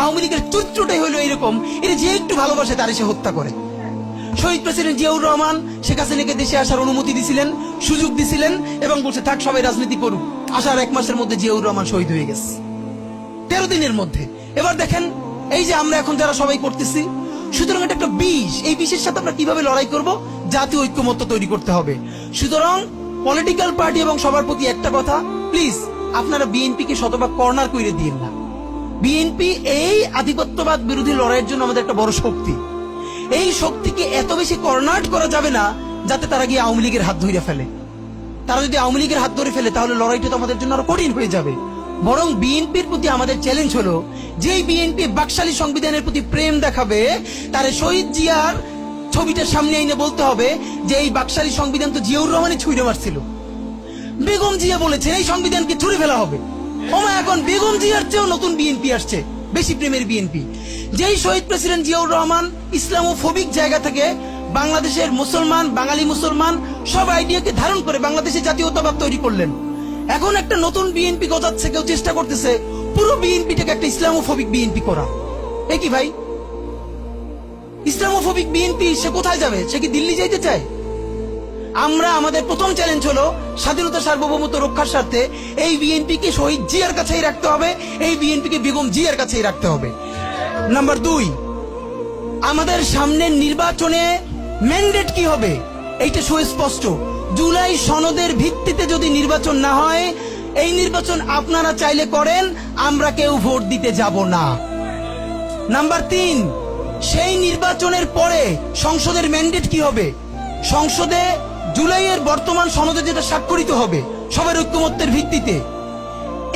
আওয়ামী লীগের চরিত্রটাই হলো এরকম, এর যে একটু ভালোবাসে তারে সে হত্যা করে। শহীদ প্রেসিডেন্ট জিয়াউর রহমান শেখ হাসিনাকে দেশে আসার অনুমতি দিছিলেন, সুযোগ দিছিলেন এবং বলছে থাক সবাই রাজনীতি করুক। আসার 1 মাসের মধ্যে জিয়াউর রহমান শহীদ হয়ে গেছে, 13 দিনের মধ্যে। এবার দেখেন এই যে আমরা এখন যারা সবাই করতেছি, সুতরাং এটা একটা বিষ। এই বিষের সাথে আমরা কিভাবে লড়াই করব? জাতীয় ঐক্যমত্য তৈরি করতে হবে। সুতরাং পলিটিক্যাল পার্টি এবং সবার প্রতি একটা কথা, প্লিজ আপনারা বিএনপিকে শতভাগ কর্নার করে দিয়েন না। বিএনপি এই আধিপত্যবাদ বিরোধী লড়াইয়ের জন্য আমাদের একটা বড় শক্তি। এই শক্তিকে এত বেশি কর্নার করা যাবে না যাতে তারা গিয়ে আওয়ামী লীগের হাত ধরে ফেলে। তারা যদি আওয়ামী লীগের হাত ধরে ফেলে তাহলে লড়াইটা তো আমাদের জন্য আরো কঠিন হয়ে যাবে। বরং বিএনপির প্রতি আমাদের চ্যালেঞ্জ হলো, যেই বিএনপি বাকশালী সংবিধানের প্রতি প্রেম দেখাবে তারে শহীদ জিয়ার ছবিটা সামনে এনে বলতে হবে যে এই বাকশালী সংবিধান তো জিয়াউর রহমানই ছুঁড়ে মারছিল। বেগম জিয়া বলেছেন এই সংবিধানকে ছুঁড়ে ফেলা হবে। ওমা এখন বেগম জিয়ার চেয়েও নতুন বিএনপি আসছে, বেশি প্রেমের বিএনপি। যেই শহীদ প্রেসিডেন্ট জিয়াউর রহমান ইসলামোফোবিক জায়গা থেকে বাংলাদেশের মুসলমান, বাঙালি মুসলমান সব আইডিয়াকে ধারণ করে বাংলাদেশের জাতীয়তাবাদ তৈরি করলেন। এখন একটা নতুন বিএনপি গজাচ্ছে, কেউ চেষ্টা করতেছে পুরো বিএনপিটাকে একটা ইসলামোফোবিক বিএনপি করা। এ কি ভাই, ইসলামোফোবিক বিএনপি সে কোথায় যাবে? সে কি দিল্লি যাইতে চায়? আমরা আমাদের প্রথম চ্যালেঞ্জ হলো স্বাধীনতা সার্বভৌমত্ব রক্ষার স্বার্থে এই বিএনপিকে শহীদ জিয়ার কাছেই রাখতে হবে, এই বিএনপিকে বেগম জিয়ার কাছেই রাখতে হবে। নাম্বার 2, আমাদের সামনের নির্বাচনে ম্যান্ডেট কি হবে এইটা সুস্পষ্ট। জুলাই সনদের ভিত্তিতে যদি নির্বাচন না হয়, এই নির্বাচন আপনারা চাইলে করেন, আমরা কেউ ভোট দিতে যাব না। নাম্বার 3, সেই নির্বাচনের পরে সংসদের ম্যান্ডেট কি হবে? সংসদে জুলাইয়ের বর্তমান সনদে যেটা স্বাক্ষরিত হবে সবার ঐক্যমত্যের ভিত্তিতে,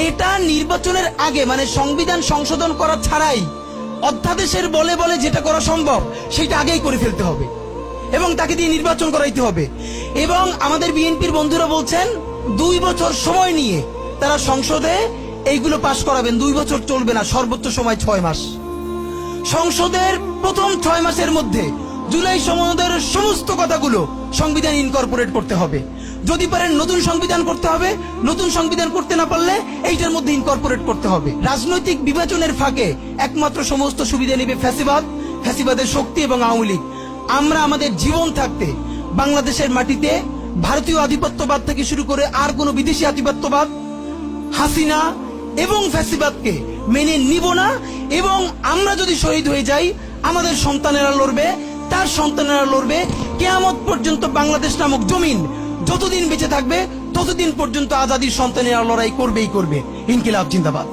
এটা নির্বাচনের আগে মানে সংবিধান সংশোধন করা ছাড়াই অধ্যাদেশের বলে বলে যেটা করা সম্ভব সেটা আগেই করে ফেলতে হবে এবং তাকে দিয়ে নির্বাচন করাইতে হবে। এবং আমাদের বিএনপির বন্ধুরা বলছেন 2 বছর সময় নিয়ে তারা সংসদে এইগুলো পাশ করাবেন। 2 বছর চলবে না, সর্বোচ্চ সময় 6 মাস। সংসদের প্রথম 6 মাসের মধ্যে জুলাই সনদের সমস্ত কথাগুলো সংবিধান ইনকর্পোরেট করতে হবে। যদি পারেন নতুন সংবিধান করতে হবে, নতুন সংবিধান করতে না পারলে এইটার মধ্যে ইনকর্পোরেট করতে হবে। রাজনৈতিক বিভাজনের ফাঁকে একমাত্র সমস্ত সুবিধা নেবে ফ্যাসিবাদ, ফ্যাসিবাদের শক্তি এবং আওয়ামী লীগ। আমরা আমাদের জীবন থাকতে বাংলাদেশের মাটিতে ভারতীয় আধিপত্যবাদ থেকে শুরু করে আর কোন বিদেশি আধিপত্যবাদ, হাসিনা এবং ফ্যাসিবাদকে মেনে নিব না। এবং আমরা যদি শহীদ হয়ে যাই, আমাদের সন্তানেরা লড়বে, তার সন্তানেরা লড়বে। কিয়ামত পর্যন্ত বাংলাদেশ নামক জমিন যতদিন বেঁচে থাকবে ততদিন পর্যন্ত আজাদির সন্তানেরা লড়াই করবেই করবে। ইনকিলাব জিন্দাবাদ।